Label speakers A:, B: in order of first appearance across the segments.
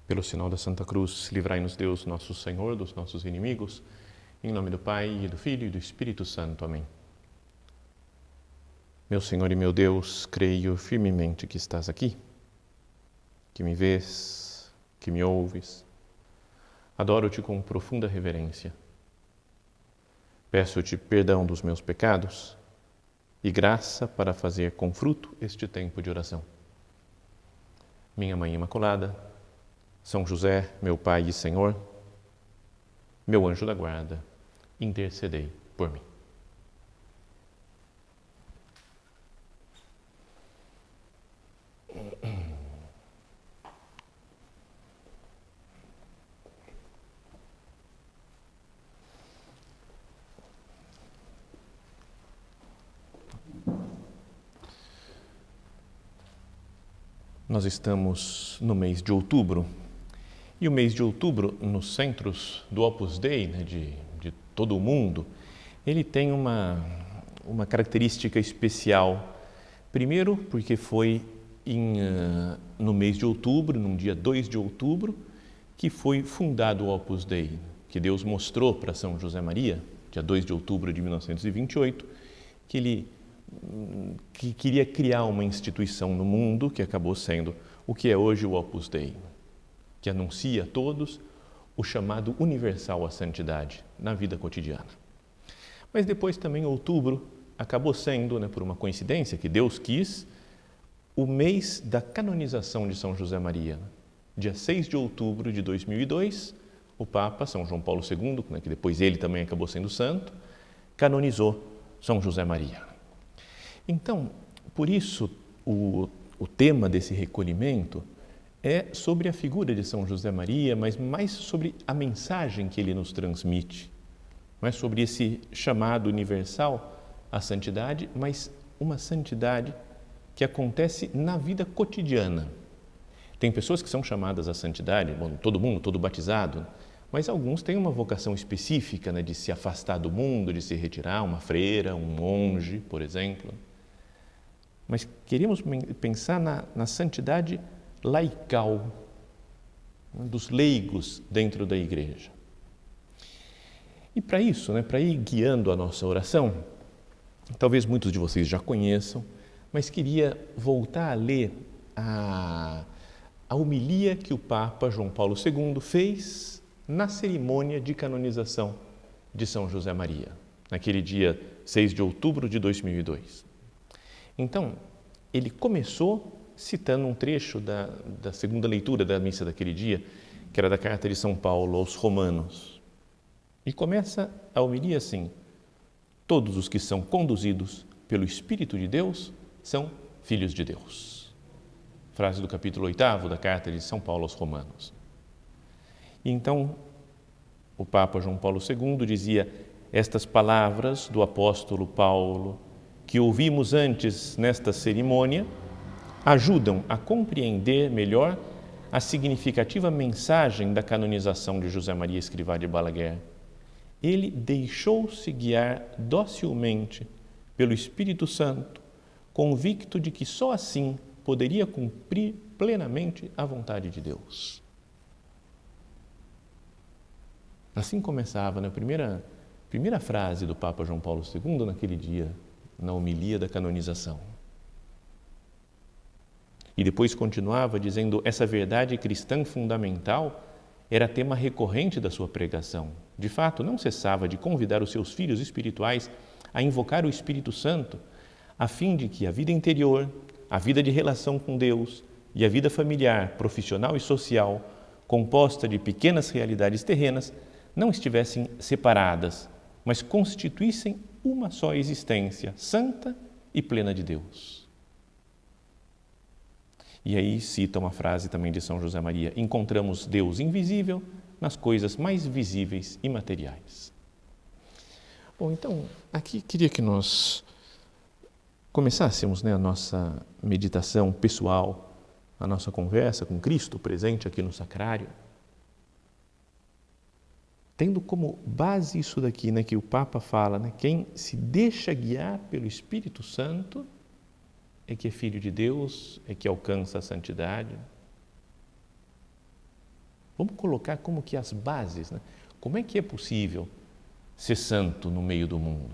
A: Pelo sinal da Santa Cruz, livrai-nos Deus, nosso Senhor, dos nossos inimigos. Em nome do Pai, e do Filho e do Espírito Santo. Amém. Meu Senhor e meu Deus, creio firmemente que estás aqui, que me vês, que me ouves. Adoro-te com profunda reverência. Peço-te perdão dos meus pecados e graça para fazer com fruto este tempo de oração. Minha Mãe Imaculada, São José, meu Pai e Senhor, meu anjo da guarda, intercedei por mim. Nós estamos no mês de outubro, e o mês de outubro, nos centros do Opus Dei, de todo o mundo, ele tem uma característica especial. Primeiro, porque foi no mês de outubro, no dia 2 de outubro, que foi fundado o Opus Dei, que Deus mostrou para São José Maria, dia 2 de outubro de 1928, que ele queria criar uma instituição no mundo que acabou sendo o que é hoje o Opus Dei, que anuncia a todos o chamado universal à santidade na vida cotidiana. Mas depois também outubro acabou sendo, por uma coincidência que Deus quis, o mês da canonização de São José Maria. Dia 6 de outubro de 2002, o Papa São João Paulo II, que depois ele também acabou sendo santo, canonizou São José Maria. Então, por isso, o tema desse recolhimento é sobre a figura de São José Maria, mas mais sobre a mensagem que ele nos transmite. Não é sobre esse chamado universal à santidade, mas uma santidade que acontece na vida cotidiana. Tem pessoas que são chamadas à santidade, todo mundo, todo batizado, mas alguns têm uma vocação específica, de se afastar do mundo, de se retirar, uma freira, um monge, por exemplo. Mas queremos pensar na santidade laical, dos leigos dentro da igreja. E para isso, para ir guiando a nossa oração, talvez muitos de vocês já conheçam, mas queria voltar a ler a homilia que o Papa João Paulo II fez na cerimônia de canonização de São José Maria, naquele dia 6 de outubro de 2002. Então, ele começou citando um trecho da segunda leitura da missa daquele dia, que era da carta de São Paulo aos Romanos. E começa a homilia assim: todos os que são conduzidos pelo Espírito de Deus são filhos de Deus. Frase do capítulo 8º da carta de São Paulo aos Romanos. E então, o Papa João Paulo II dizia: estas palavras do apóstolo Paulo, que ouvimos antes nesta cerimônia, ajudam a compreender melhor a significativa mensagem da canonização de José Maria Escrivá de Balaguer. Ele deixou-se guiar docilmente pelo Espírito Santo, convicto de que só assim poderia cumprir plenamente a vontade de Deus. Assim começava na primeira frase do Papa João Paulo II naquele dia, na homilia da canonização. E depois continuava dizendo: essa verdade cristã fundamental era tema recorrente da sua pregação. De fato, não cessava de convidar os seus filhos espirituais a invocar o Espírito Santo, a fim de que a vida interior, a vida de relação com Deus e a vida familiar, profissional e social, composta de pequenas realidades terrenas, não estivessem separadas, mas constituíssem uma só existência, santa e plena de Deus. E aí cita uma frase também de São José Maria: encontramos Deus invisível nas coisas mais visíveis e materiais. Bom, então, aqui queria que nós começássemos a nossa meditação pessoal, a nossa conversa com Cristo presente aqui no sacrário, tendo como base isso daqui, que o Papa fala, quem se deixa guiar pelo Espírito Santo é que é filho de Deus, é que alcança a santidade. Vamos colocar como que as bases, né? Como é que é possível ser santo no meio do mundo?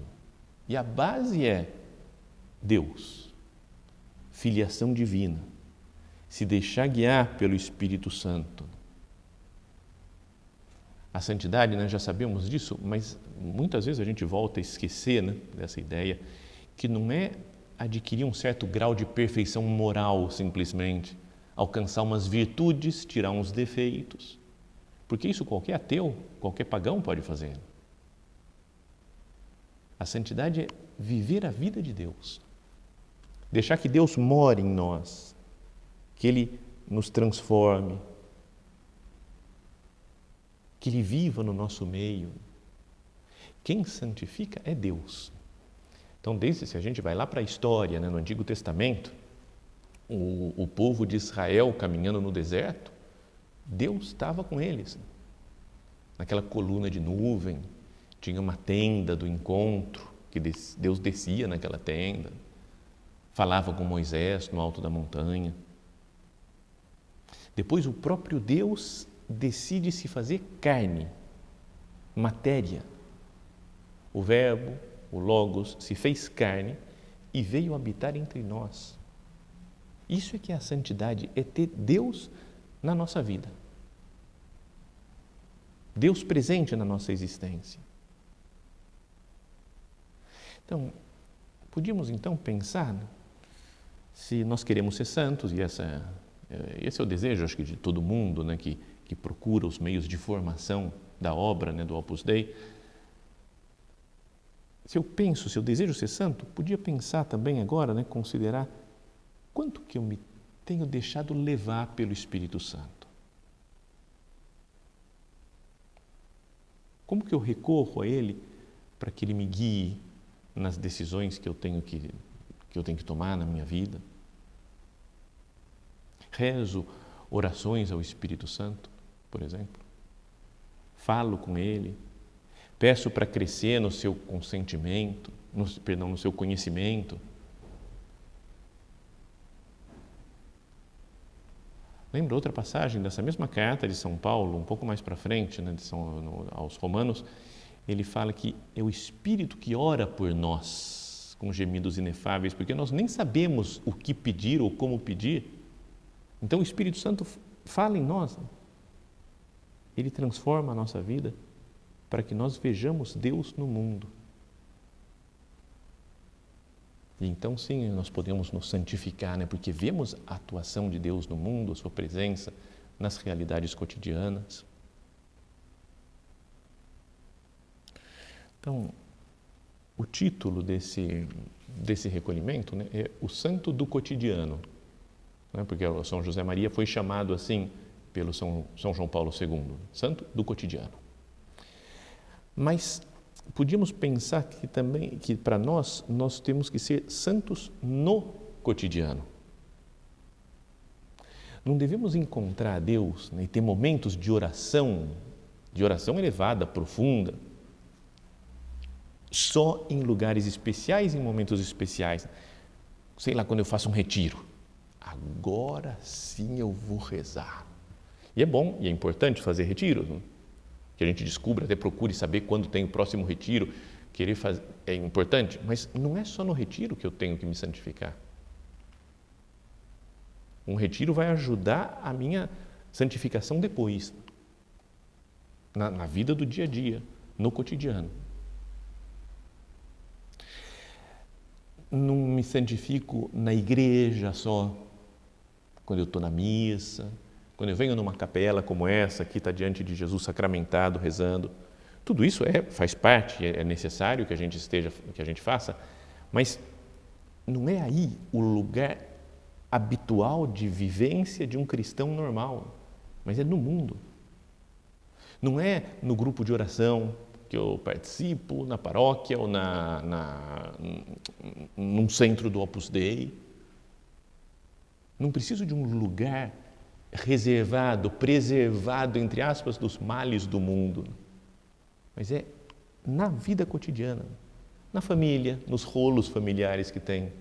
A: E a base é Deus, filiação divina, se deixar guiar pelo Espírito Santo. A santidade, nós já sabemos disso, mas muitas vezes a gente volta a esquecer, né, dessa ideia, que não é adquirir um certo grau de perfeição moral simplesmente, alcançar umas virtudes, tirar uns defeitos, porque isso qualquer ateu, qualquer pagão pode fazer. A santidade é viver a vida de Deus, deixar que Deus more em nós, que Ele nos transforme, que Ele viva no nosso meio. Quem santifica é Deus. Então, se a gente vai lá para a história, né, no Antigo Testamento, o povo de Israel caminhando no deserto, Deus estava com eles. Naquela coluna de nuvem, tinha uma tenda do encontro, que Deus descia naquela tenda, falava com Moisés no alto da montanha. Depois o próprio Deus decide se fazer carne, matéria. O Verbo, o Logos, se fez carne e veio habitar entre nós. Isso é que é a santidade, é ter Deus na nossa vida. Deus presente na nossa existência. Então, podíamos então pensar, né, se nós queremos ser santos, e esse é o desejo, acho que de todo mundo, né, que procura os meios de formação da obra, né, do Opus Dei. Se eu desejo ser santo, podia pensar também agora, né, considerar quanto que eu me tenho deixado levar pelo Espírito Santo. Como que eu recorro a Ele para que Ele me guie nas decisões que eu tenho que tomar na minha vida? Rezo orações ao Espírito Santo, por exemplo. Falo com Ele. Peço para crescer no seu consentimento, no seu conhecimento. Lembra outra passagem dessa mesma carta de São Paulo, um pouco mais para frente, né, aos Romanos, ele fala que é o Espírito que ora por nós, com gemidos inefáveis, porque nós nem sabemos o que pedir ou como pedir. Então o Espírito Santo fala em nós. Ele transforma a nossa vida para que nós vejamos Deus no mundo. E então sim, nós podemos nos santificar, né? Porque vemos a atuação de Deus no mundo, a sua presença nas realidades cotidianas. Então, o título desse recolhimento, né, é o Santo do Cotidiano, né? Porque o São José Maria foi chamado assim pelo São João Paulo II, Santo do Cotidiano. Mas podíamos pensar que também, que para nós temos que ser santos no cotidiano. Não devemos encontrar a Deus, né, e ter momentos de oração elevada, profunda, só em lugares especiais, em momentos especiais. Sei lá, quando eu faço um retiro. Agora sim eu vou rezar. E é bom e é importante fazer retiros, né? Que a gente descubra, até procure saber quando tem o próximo retiro, querer fazer, é importante, mas não é só no retiro que eu tenho que me santificar. Um retiro vai ajudar a minha santificação depois, na vida do dia a dia, no cotidiano. Não me santifico na igreja só, quando eu estou na missa, quando eu venho numa capela como essa, que está diante de Jesus sacramentado, rezando. Tudo isso faz parte, é necessário que a gente faça, mas não é aí o lugar habitual de vivência de um cristão normal, mas é no mundo. Não é no grupo de oração que eu participo, na paróquia ou num centro do Opus Dei. Não preciso de um lugar reservado, preservado, entre aspas, dos males do mundo, mas é na vida cotidiana, na família, nos rolos familiares que tem,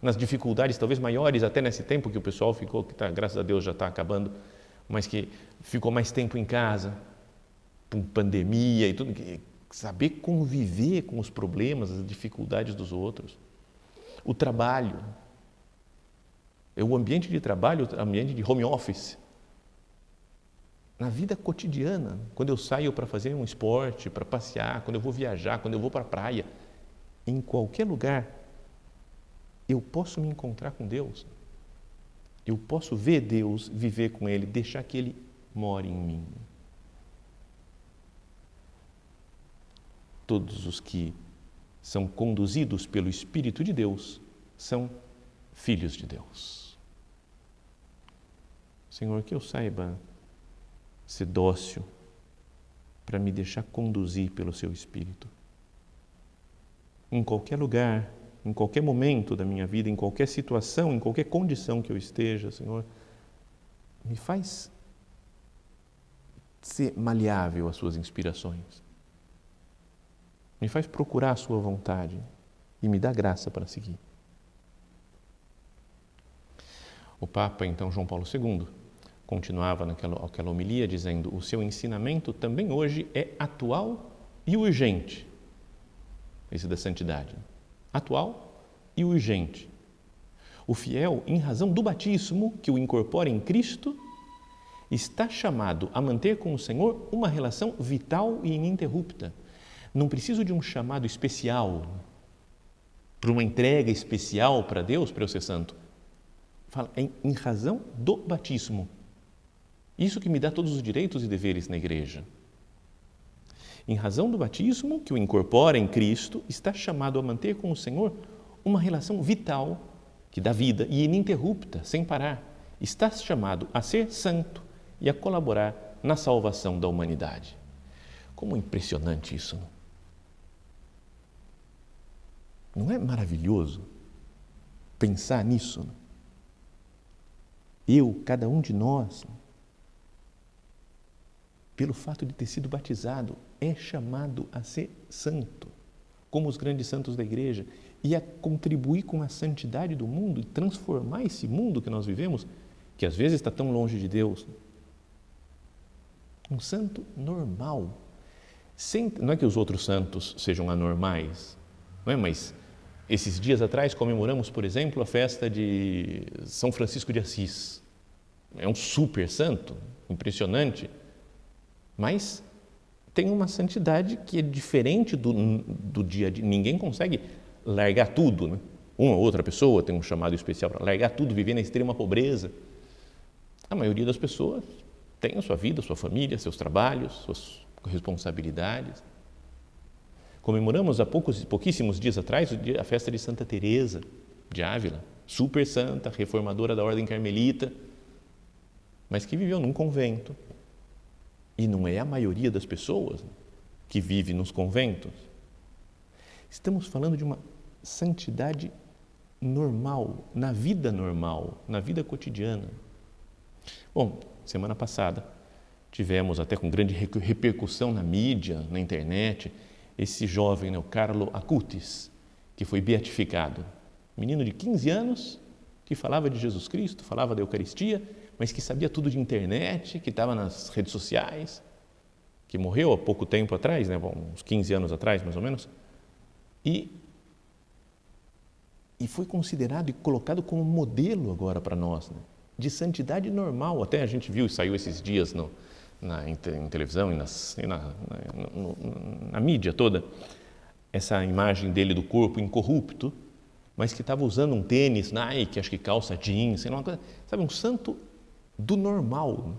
A: nas dificuldades talvez maiores até nesse tempo que o pessoal ficou, graças a Deus já está acabando, mas que ficou mais tempo em casa, com pandemia e tudo, saber conviver com os problemas, as dificuldades dos outros. O trabalho, o ambiente de trabalho, o ambiente de home office. Na vida cotidiana, quando eu saio para fazer um esporte, para passear, quando eu vou viajar, quando eu vou para a praia, em qualquer lugar, eu posso me encontrar com Deus. Eu posso ver Deus, viver com Ele, deixar que Ele more em mim. Todos os que são conduzidos pelo Espírito de Deus são filhos de Deus. Senhor, que eu saiba ser dócil para me deixar conduzir pelo Seu Espírito. Em qualquer lugar, em qualquer momento da minha vida, em qualquer situação, em qualquer condição que eu esteja, Senhor, me faz ser maleável às Suas inspirações. Me faz procurar a Sua vontade e me dá graça para seguir. O Papa, então, João Paulo II, continuava naquela homilia dizendo: o seu ensinamento também hoje é atual e urgente. Esse da santidade. Atual e urgente. O fiel, em razão do batismo que o incorpora em Cristo, está chamado a manter com o Senhor uma relação vital e ininterrupta. Não preciso de um chamado especial, para uma entrega especial para Deus, para eu ser santo. Fala, em razão do batismo. Isso que me dá todos os direitos e deveres na igreja. Em razão do batismo, que o incorpora em Cristo, está chamado a manter com o Senhor uma relação vital, que dá vida e ininterrupta, sem parar. Está chamado a ser santo e a colaborar na salvação da humanidade. Como é impressionante isso, não? Não é maravilhoso pensar nisso? Não? Eu, cada um de nós, pelo fato de ter sido batizado, é chamado a ser santo, como os grandes santos da igreja, e a contribuir com a santidade do mundo e transformar esse mundo que nós vivemos, que às vezes está tão longe de Deus. Um santo normal. Não é que os outros santos sejam anormais, não é? Mas esses dias atrás comemoramos, por exemplo, a festa de São Francisco de Assis. É um super santo, impressionante, mas tem uma santidade que é diferente do dia a dia. Ninguém consegue largar tudo, né? Uma ou outra pessoa tem um chamado especial para largar tudo, viver na extrema pobreza. A maioria das pessoas tem a sua vida, a sua família, seus trabalhos, suas responsabilidades. Comemoramos há pouquíssimos dias atrás a festa de Santa Teresa de Ávila, super santa, reformadora da ordem carmelita, mas que viveu num convento. E não é a maioria das pessoas que vive nos conventos. Estamos falando de uma santidade normal, na vida cotidiana. Bom, semana passada tivemos, até com grande repercussão na mídia, na internet, esse jovem, o Carlo Acutis, que foi beatificado. Menino de 15 anos, que falava de Jesus Cristo, falava da Eucaristia, mas que sabia tudo de internet, que estava nas redes sociais, que morreu há pouco tempo atrás, né? Bom, uns 15 anos atrás, mais ou menos, e foi considerado e colocado como modelo agora para nós, né? De santidade normal. Até a gente viu, saiu esses dias em televisão e na mídia toda, essa imagem dele do corpo incorrupto, mas que estava usando um tênis Nike, acho que calça jeans, sei lá, uma coisa, sabe, um santo do normal.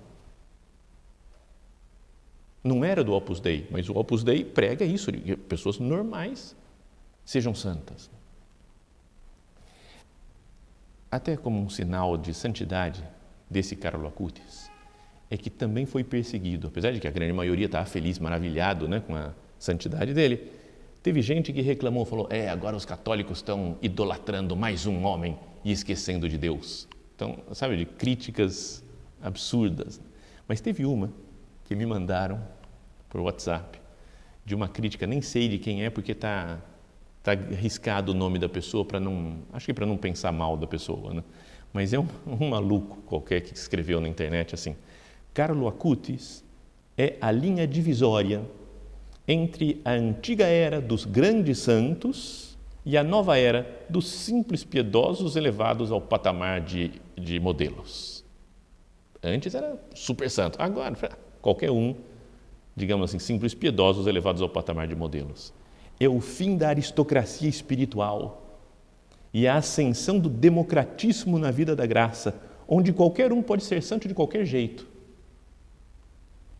A: Não era do Opus Dei, mas o Opus Dei prega isso, que pessoas normais sejam santas. Até como um sinal de santidade desse Carlo Acutis, é que também foi perseguido, apesar de que a grande maioria estava feliz, maravilhado, né, com a santidade dele. Teve gente que reclamou, falou, agora os católicos estão idolatrando mais um homem e esquecendo de Deus. Então, sabe, de críticas absurdas. Mas teve uma que me mandaram por WhatsApp, de uma crítica, nem sei de quem é, porque está arriscado o nome da pessoa, acho que para não pensar mal da pessoa, né? Mas é um maluco qualquer que escreveu na internet assim, Carlo Acutis é a linha divisória entre a antiga era dos grandes santos e a nova era dos simples piedosos elevados ao patamar de modelos. Antes era super santo, agora qualquer um, digamos assim, simples piedosos elevados ao patamar de modelos. É o fim da aristocracia espiritual e a ascensão do democratismo na vida da graça, onde qualquer um pode ser santo de qualquer jeito.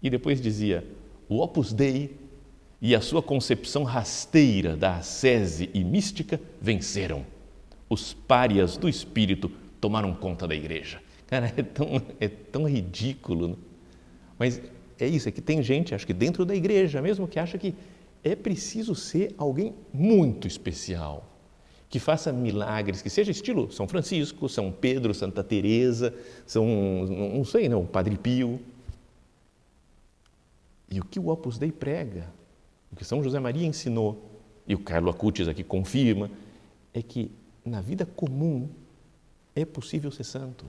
A: E depois dizia, o Opus Dei e a sua concepção rasteira da ascese e mística venceram. Os párias do espírito tomaram conta da igreja. Cara, é tão ridículo, né? Mas é isso, é que tem gente, acho que dentro da igreja mesmo, que acha que é preciso ser alguém muito especial, que faça milagres, que seja estilo São Francisco, São Pedro, Santa Teresa, o Padre Pio. E o que o Opus Dei prega, o que São José Maria ensinou, e o Carlo Acutis aqui confirma, é que na vida comum é possível ser santo.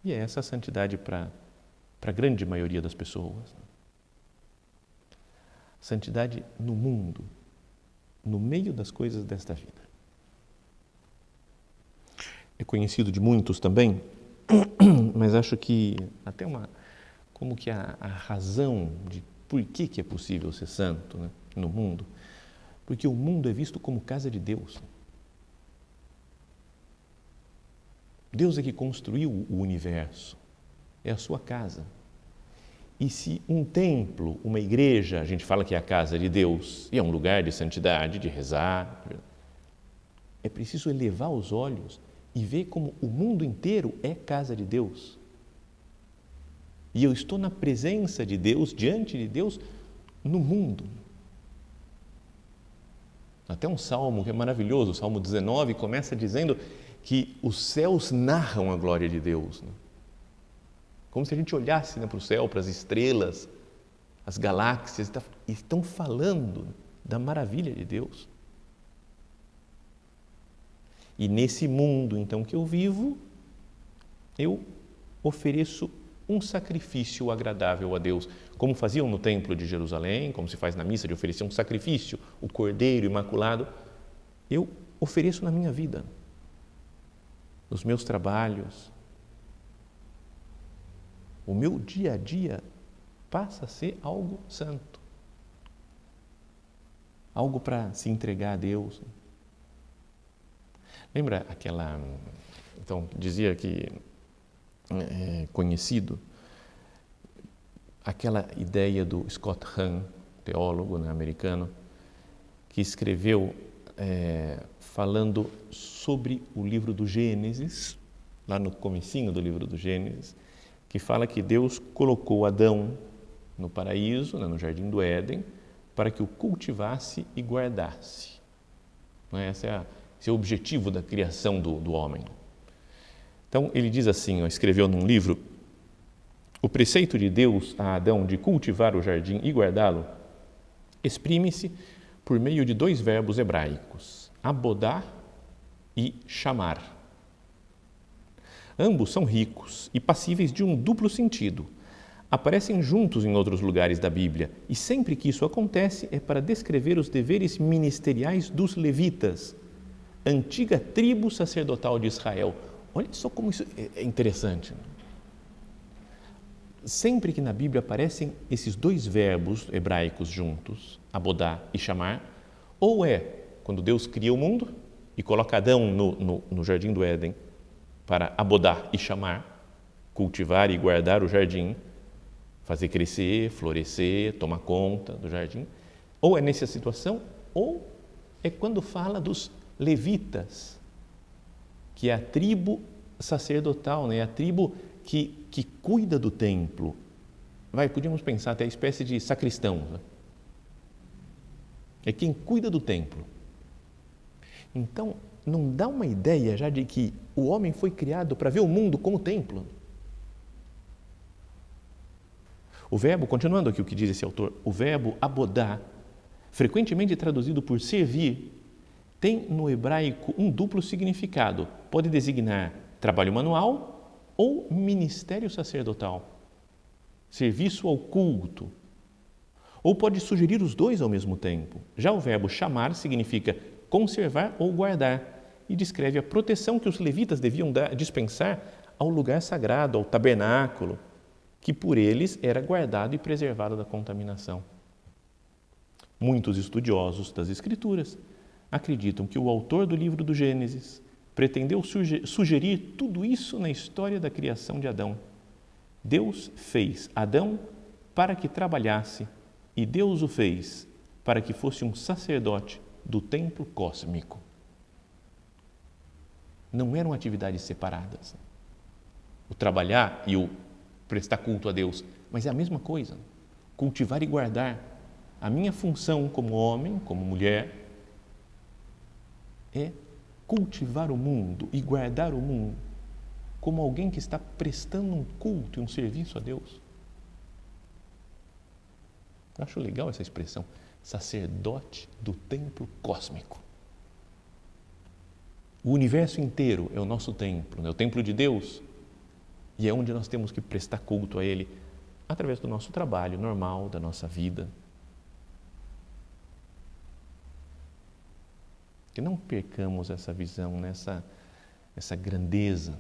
A: E é essa a santidade para a grande maioria das pessoas. Santidade no mundo, no meio das coisas desta vida. É conhecido de muitos também, mas acho que até como que a razão de por que é possível ser santo, né, no mundo, porque o mundo é visto como casa de Deus. Deus é que construiu o universo, é a sua casa. E se um templo, uma igreja, a gente fala que é a casa de Deus, e é um lugar de santidade, de rezar, é preciso elevar os olhos e ver como o mundo inteiro é casa de Deus. E eu estou na presença de Deus, diante de Deus, no mundo. Até um salmo que é maravilhoso, o Salmo 19, começa dizendo que os céus narram a glória de Deus. Como se a gente olhasse para o céu, para as estrelas, as galáxias, estão falando da maravilha de Deus. E nesse mundo, então, que eu vivo, eu ofereço um sacrifício agradável a Deus, como faziam no Templo de Jerusalém, como se faz na missa de oferecer um sacrifício, o Cordeiro Imaculado, eu ofereço na minha vida, nos meus trabalhos. O meu dia a dia passa a ser algo santo, algo para se entregar a Deus. Lembra aquela, então, dizia que conhecido, aquela ideia do Scott Hahn, teólogo, né, americano, que escreveu falando sobre o livro do Gênesis, lá no comecinho do livro do Gênesis, que fala que Deus colocou Adão no paraíso, né, no jardim do Éden, para que o cultivasse e guardasse. Esse é o objetivo da criação do homem. Então, ele diz assim, escreveu num livro, o preceito de Deus a Adão de cultivar o jardim e guardá-lo exprime-se por meio de dois verbos hebraicos, abodar e chamar. Ambos são ricos e passíveis de um duplo sentido. Aparecem juntos em outros lugares da Bíblia e sempre que isso acontece é para descrever os deveres ministeriais dos levitas, antiga tribo sacerdotal de Israel. Olha só como isso é interessante. Sempre que na Bíblia aparecem esses dois verbos hebraicos juntos, abodar e chamar, ou é quando Deus cria o mundo e coloca Adão no jardim do Éden para abodar e chamar, cultivar e guardar o jardim, fazer crescer, florescer, tomar conta do jardim, ou é nessa situação, ou é quando fala dos levitas, que é a tribo sacerdotal, né? A tribo que cuida do templo. Podíamos pensar até a espécie de sacristão, né? É quem cuida do templo. Então, não dá uma ideia já de que o homem foi criado para ver o mundo como templo? O verbo, continuando aqui o que diz esse autor, o verbo abodar, frequentemente traduzido por servir, tem no hebraico um duplo significado. Pode designar trabalho manual ou ministério sacerdotal, serviço ao culto, ou pode sugerir os dois ao mesmo tempo. Já o verbo chamar significa conservar ou guardar e descreve a proteção que os levitas deviam dispensar ao lugar sagrado, ao tabernáculo, que por eles era guardado e preservado da contaminação. Muitos estudiosos das Escrituras acreditam que o autor do livro do Gênesis pretendeu sugerir tudo isso na história da criação de Adão. Deus fez Adão para que trabalhasse e Deus o fez para que fosse um sacerdote do templo cósmico. Não eram atividades separadas. O trabalhar e o prestar culto a Deus, mas é a mesma coisa. Cultivar e guardar. A minha função como homem, como mulher, é cultivar o mundo e guardar o mundo como alguém que está prestando um culto e um serviço a Deus. Eu acho legal essa expressão, sacerdote do templo cósmico. O universo inteiro é o nosso templo, é o templo de Deus, e é onde nós temos que prestar culto a Ele através do nosso trabalho normal, da nossa vida. Que não percamos essa visão, essa grandeza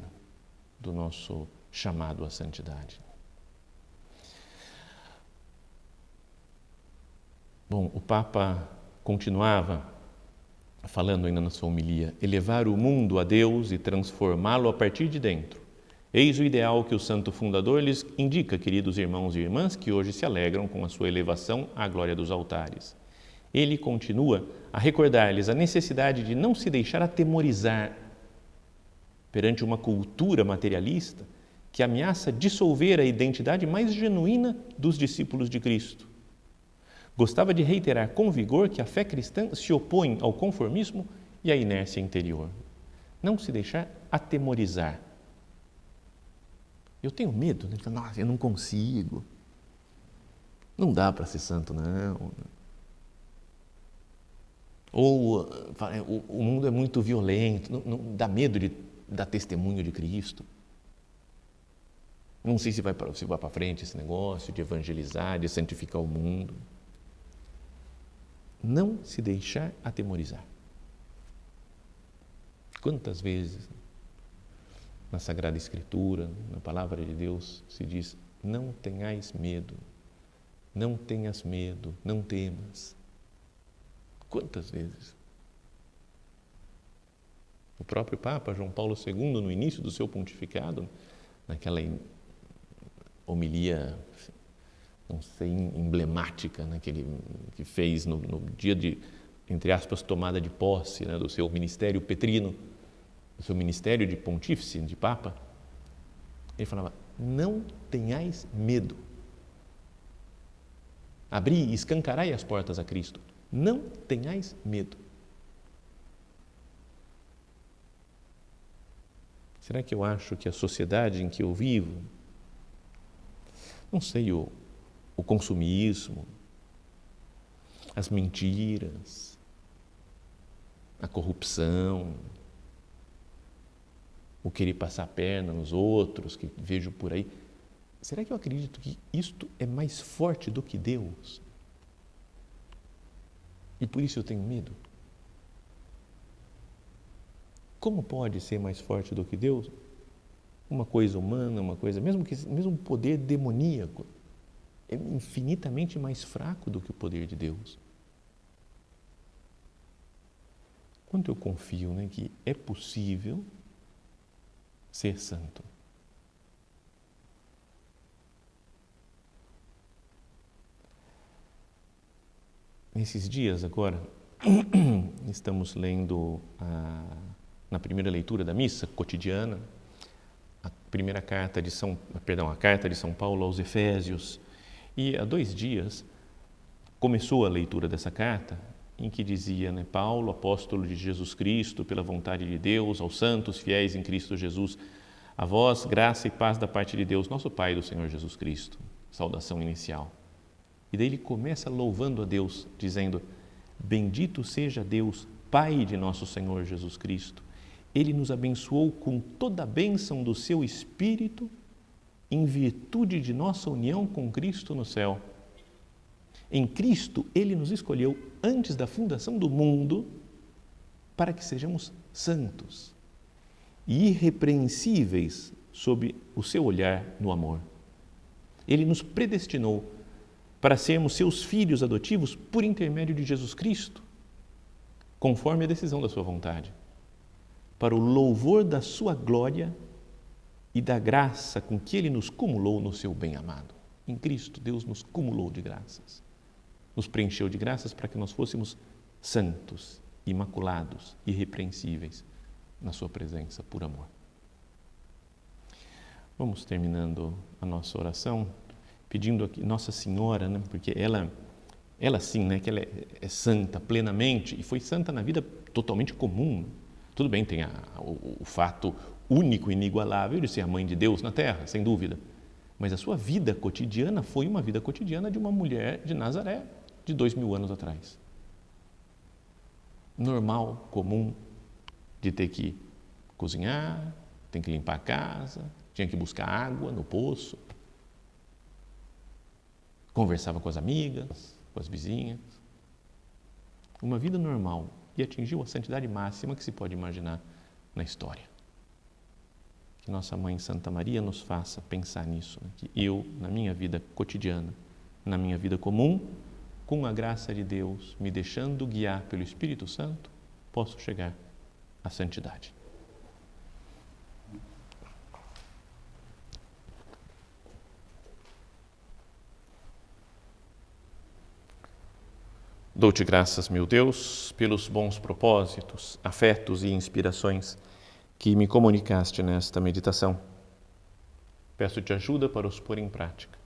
A: do nosso chamado à santidade. Bom, o Papa continuava falando ainda na sua homilia, elevar o mundo a Deus e transformá-lo a partir de dentro. Eis o ideal que o santo fundador lhes indica, queridos irmãos e irmãs, que hoje se alegram com a sua elevação à glória dos altares. Ele continua a recordar-lhes a necessidade de não se deixar atemorizar perante uma cultura materialista que ameaça dissolver a identidade mais genuína dos discípulos de Cristo. Gostava de reiterar com vigor que a fé cristã se opõe ao conformismo e à inércia interior. Não se deixar atemorizar. Eu tenho medo, né? Nossa, eu não consigo. Não dá para ser santo, não. Ou o mundo é muito violento, não dá medo de dar testemunho de Cristo. Não sei se vai para frente esse negócio de evangelizar, de santificar o mundo. Não se deixar atemorizar. Quantas vezes na Sagrada Escritura, na Palavra de Deus, se diz: não tenhais medo, não tenhas medo, não temas. Quantas vezes? O próprio Papa João Paulo II, no início do seu pontificado, naquela homilia, não sei, emblemática, né, que fez no dia de, entre aspas, tomada de posse, né, do seu ministério petrino, do seu ministério de pontífice, de Papa, ele falava: não tenhais medo. Abri e escancarai as portas a Cristo. Não tenhais medo. Será que eu acho que a sociedade em que eu vivo, não sei, o consumismo, as mentiras, a corrupção, o querer passar a perna nos outros, que vejo por aí, será que eu acredito que isto é mais forte do que Deus? E por isso eu tenho medo? Como pode ser mais forte do que Deus? Uma coisa humana, uma coisa, mesmo um poder demoníaco, é infinitamente mais fraco do que o poder de Deus. Quanto eu confio, né, que é possível ser santo. Nesses dias agora, estamos lendo na primeira leitura da missa cotidiana, a carta de São Paulo aos Efésios. E há 2 dias começou a leitura dessa carta, em que dizia, né, Paulo, apóstolo de Jesus Cristo, pela vontade de Deus, aos santos fiéis em Cristo Jesus, a vós, graça e paz da parte de Deus, nosso Pai, do Senhor Jesus Cristo. Saudação inicial. E daí ele começa louvando a Deus, dizendo: bendito seja Deus, Pai de nosso Senhor Jesus Cristo, Ele nos abençoou com toda a bênção do seu Espírito em virtude de nossa união com Cristo no céu. Em Cristo, Ele nos escolheu antes da fundação do mundo para que sejamos santos e irrepreensíveis sob o seu olhar no amor. Ele nos predestinou para sermos seus filhos adotivos por intermédio de Jesus Cristo, conforme a decisão da sua vontade, para o louvor da sua glória e da graça com que Ele nos cumulou no seu bem-amado. Em Cristo, Deus nos cumulou de graças, nos preencheu de graças para que nós fôssemos santos, imaculados, irrepreensíveis na sua presença por amor. Vamos terminando a nossa oração, pedindo aqui Nossa Senhora, né, porque ela sim, né, que ela é santa plenamente e foi santa na vida totalmente comum. Tudo bem, tem o fato único e inigualável de ser a mãe de Deus na terra, sem dúvida. Mas a sua vida cotidiana foi uma vida cotidiana de uma mulher de Nazaré, de 2000 anos atrás. Normal, comum, de ter que cozinhar, tem que limpar a casa, tinha que buscar água no poço, conversava com as amigas, com as vizinhas. Uma vida normal e atingiu a santidade máxima que se pode imaginar na história. Que nossa Mãe Santa Maria nos faça pensar nisso, né? Que eu, na minha vida cotidiana, na minha vida comum, com a graça de Deus, me deixando guiar pelo Espírito Santo, posso chegar à santidade. Dou-te graças, meu Deus, pelos bons propósitos, afetos e inspirações que me comunicaste nesta meditação. Peço-te ajuda para os pôr em prática.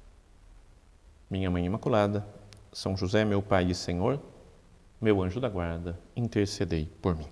A: Minha Mãe Imaculada, São José, meu Pai e Senhor, meu anjo da guarda, intercedei por mim.